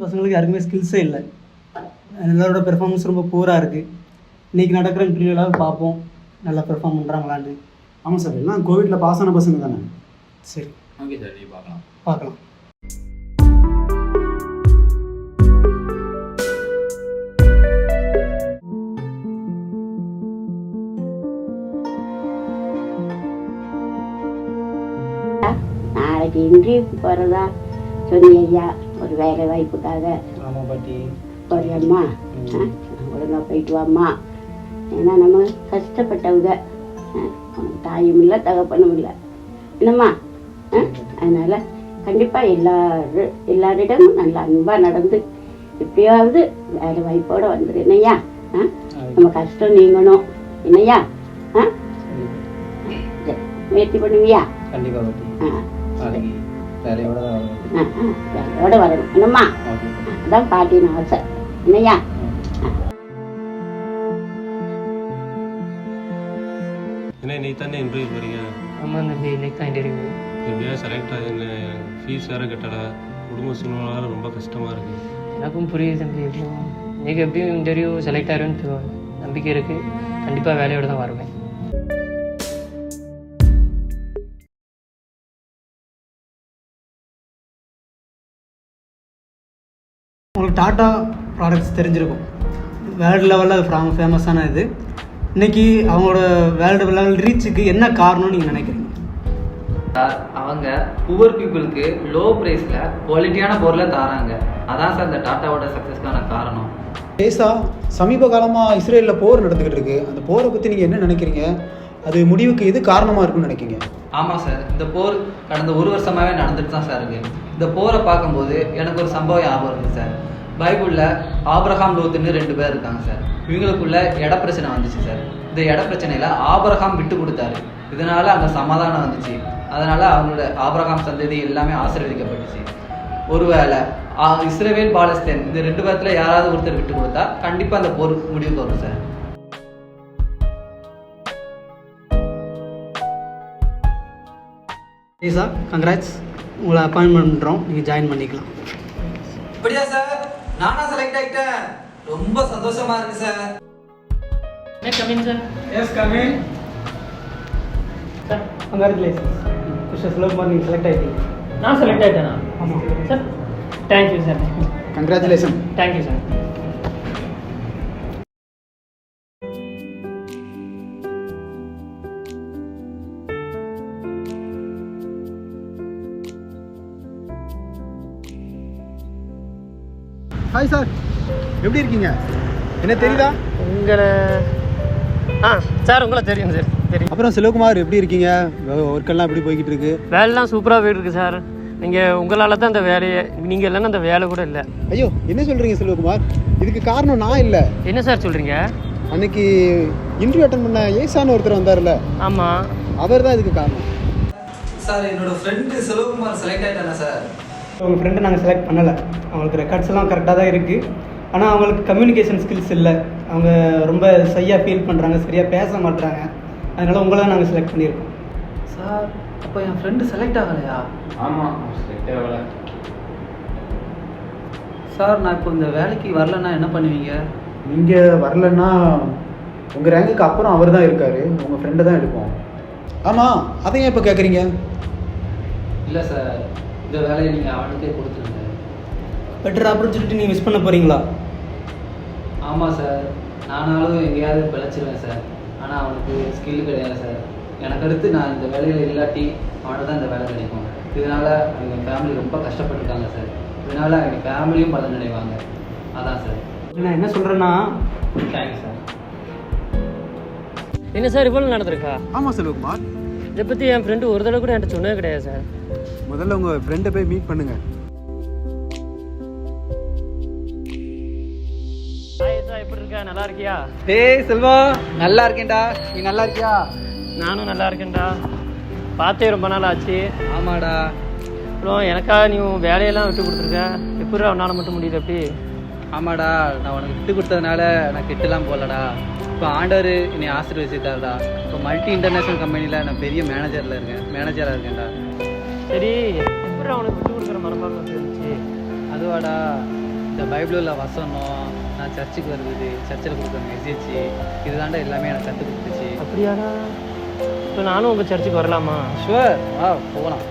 பசங்களுக்கு யாருக்குமே ஸ்கில்ஸே இல்லை. எல்லாரோட பெர்ஃபார்மன்ஸ் ரொம்ப பூராக இருக்குது. இன்றைக்கி நடக்கிற இன்டர்வியூலாம் பார்ப்போம் நல்லா பெர்ஃபார்ம் பண்ணுறாங்களான்னு. ஆமாம் சார், எல்லாம் கோவிட்டில் பாஸ் ஆன பசங்க தானே. சரி, ஓகே சார், நீ பார்க்கலாம். நாளைக்கு இன்டர்வியூக்கு போகிறதா சொன்னியா ஒரு வேலை வாய்ப்புக்காக? ஆமாம் பாட்டி. போறியம்மா? ஒழுங்காக போயிட்டு வாம்மா. ஏன்னா நம்ம கஷ்டப்பட்டவங்க, உனக்கு தாயும் இல்லை தகப்பனும் இல்லை என்னம்மா. அதனால் கண்டிப்பாக எல்லாரிடமும் நல்லா அன்பாக நடந்து எப்படியாவது வேலை வாய்ப்போடு வந்துடு என்னையா. நம்ம கஷ்டம் நீங்கணும் என்னையா. முயற்சி பண்ணுவியா? கண்டிப்பாக பாட்டி. வேலையோட வரணும் என்னம்மா. அதான் பாட்டின்னு ஆசை என்னையா. என்ன நீ தானே இன்டர்வியூ போகிறீங்க? ஆமாம் தம்பி, இன்னைக்கு தான் இன்டர்வியூ. எப்படியா செலக்ட் ஆகுதுன்னு ஃபீஸ் வேறு கட்டலை, குடும்ப சூழ்நிலை ரொம்ப கஷ்டமாக இருக்குது. எனக்கும் புரியுது தம்பி. எப்படியும் இன்றைக்கி எப்படியும் இன்டர்வியூ செலக்ட் ஆகிருன்னு நம்பிக்கை இருக்குது. கண்டிப்பாக வேலையோடு தான் வருவேன். உங்களுக்கு டாட்டா ப்ராடக்ட்ஸ் தெரிஞ்சிருக்கும். வேர்ல்டு லெவலில் அது ஃபேமஸான இது. இன்றைக்கி அவங்களோட வேர்ல்டு லெவல் ரீச்சுக்கு என்ன காரணம்னு நீங்கள் நினைக்கிறீங்க? அவங்க புவர் பீப்புளுக்கு லோ ப்ரைஸில் குவாலிட்டியான பொருளை தராங்க. அதான் சார் இந்த டாட்டாவோட சக்ஸஸ்க்கான காரணம். பேசா சமீப காலமாக இஸ்ரேலில் போர் நடந்துக்கிட்டு இருக்கு. அந்த போரை பற்றி நீங்கள் என்ன நினைக்கிறீங்க? அது முடிவுக்கு எது காரணமாக இருக்குன்னு நினைக்கிறீங்க? ஆமாம் சார், இந்த போர் கடந்த 1 வருஷமாகவே நடந்துட்டு தான் சார் இருக்குது. இந்த போரை பார்க்கும்போது எனக்கு ஒரு சம்பவம் ஞாபகம் இருக்குது சார். பைபிளில் ஆபிரகாம் லோத்துன்னு 2 பேர் இருக்காங்க சார். இவங்களுக்குள்ள இட பிரச்சனை வந்துச்சு சார். இந்த இட பிரச்சனையில் ஆபிரகாம் விட்டு கொடுத்தாரு. இதனால அங்கே சமாதானம் வந்துச்சு. அதனால அவங்களோட ஆபிரகாம் சந்ததி எல்லாமே ஆசீர்வதிக்கப்பட்டுச்சு. ஒருவேளை இஸ்ரேல் பாலஸ்தீன் இந்த 2 பேர்த்துல யாராவது ஒருத்தர் விட்டு கொடுத்தா கண்டிப்பாக அந்த போர் முடிவுக்கு வரும் சார். சார் கங்க்ராட்ஸ், உங்களை அப்பாயின்மெண்ட் பண்ணுறோம், நீங்கள் ஜாயின் பண்ணிக்கலாம். அப்படியா சார்? நானா செலக்ட் ஆகிட்டேன், ரொம்ப சந்தோஷமா இருக்கு sir. Coming sir. Yes coming sir. Congratulations mister Sulokumar, நீங்கள் செலக்ட் ஆகிட்டீங்க. நான் செலக்ட் ஆகிட்டேனா? ஆமாம் sir. Thank you sir. Congratulation. Thank you sir. Hi sir, எப்படி இருக்கீங்க? என்ன தெரியுதா? உங்களை சார் உங்களை தெரியும் சார். தெரியும். அப்புறம் சிவகுமார் எப்படி இருக்கீங்க? ஒர்க்கெல்லாம் எப்படி போய்கிட்டு இருக்கு? வேலைலாம் சூப்பராக போயிட்டு இருக்கு சார். நீங்கள் உங்களால் தான் அந்த வேலையை, நீங்கள் இல்லைன்னா அந்த வேலை கூட இல்லை. ஐயோ, என்ன சொல்கிறீங்க சிவகுமார்? இதுக்கு காரணம் நான் இல்லை. என்ன சார் சொல்கிறீங்க? அன்னைக்கு இன்டர்வியூ அட்டன் பண்ண ஏசான்னு ஒருத்தர் வந்தார்ல, ஆமாம், அவர் தான் இதுக்கு காரணம். சார் என்னோட ஃப்ரெண்டு சிவகுமார் செலக்ட் ஆகிட்டானா சார்? உங்கள் ஃப்ரெண்டை நாங்கள் செலக்ட் பண்ணலை. அவங்களுக்கு ரெக்கார்ட்ஸ் எல்லாம் கரெக்டாக தான் இருக்குது. ஆனால் அவங்களுக்கு கம்யூனிகேஷன் ஸ்கில்ஸ் இல்லை. அவங்க ரொம்ப சரியாக ஃபீல் பண்ணுறாங்க, சரியாக பேச மாட்டுறாங்க. அதனால் உங்களை தான் நாங்கள் செலக்ட் பண்ணியிருக்கோம். சார் அப்போ என் ஃப்ரெண்டு செலக்ட் ஆகலையா? ஆமாம், செலக்ட் ஆகலை சார். நான் இப்போ இந்த வேலைக்கு வரலன்னா என்ன பண்ணுவீங்க? நீங்கள் வரலன்னா உங்கள் ரேங்குக்கு அப்புறம் அவர் தான் இருக்கார், உங்கள் ஃப்ரெண்டை தான் எடுப்போம். ஆமாம், அதை ஏன் இப்போ கேட்குறீங்க? இல்லை சார், இந்த வேலையை நீங்கள் அவனுக்கே கொடுத்துருங்க. பெட்டர் ஆப்பர்ச்சுனிட்டி நீங்கள் மிஸ் பண்ண போகிறீங்களா? ஆமாம் சார், நானாலும் எங்கேயாவது பிழைச்சிருவேன் சார். ஆனால் அவனுக்கு ஸ்கில் கிடையாது சார். எனக்கு அடுத்து நான் இந்த வேலையில் இல்லாட்டி அவனுக்கு தான் இந்த வேலை கிடைக்கும். இதனால் அவங்க ஃபேமிலி ரொம்ப கஷ்டப்பட்டுருக்காங்க சார். இதனால் அவங்க ஃபேமிலியும் பலன் அடைவாங்க. அதான் சார் நான் என்ன சொல்கிறேன்னா, தேங்க்ஸ் சார். என்ன சார் இவ்வளோ நடந்திருக்கா? ஆமாம் சிவகுமார், இதை பற்றி என் ஃப்ரெண்டு ஒரு தடவை கூட என்கிட்ட சொன்னது கிடையாது சார். முதல்ல உங்கள் ஃப்ரெண்டை போய் மீட் பண்ணுங்கள். எப்படி இருக்கா? நல்லா இருக்கியா? டேய் செல்வா, நல்லா இருக்கேன்டா. நீ நல்லா இருக்கியா? நானும் நல்லா இருக்கேன்டா. பார்த்தே ரொம்ப நாள் ஆச்சு. ஆமாடா. அப்புறம் எனக்காக நீ வேலையெல்லாம் விட்டு கொடுத்துருக்க. எப்படி அவனால் மட்டும் முடியுது? எப்படி? ஆமாடா, நான் உனக்கு விட்டு கொடுத்ததுனால நான் கெட்டுலாம் போகலடா. இப்போ ஆண்டவர் என்னை ஆசீர்வதிச்சிட்டாருடா. இப்போ மல்டி இன்டர்நேஷ்னல் கம்பெனியில் நான் பெரிய மேனேஜராக இருக்கேன்டா. சரி, எப்படி அவனுக்கு விட்டு கொடுக்குற மனப்பான்மை இருந்துச்சு? அதுவாடா, இந்த பைபிளில் உள்ள வசனம், நான் சர்ச்சுக்கு வருது, சர்ச்சில் கொடுக்குற மெசேஜ், இதுதாண்டா எல்லாமே எனக்கு கற்றுக் கொடுத்துச்சு. அப்படியாடா? இப்போ நானும் உங்கள் சர்ச்சுக்கு வரலாமா? ஷுவர், வா போகலாம்.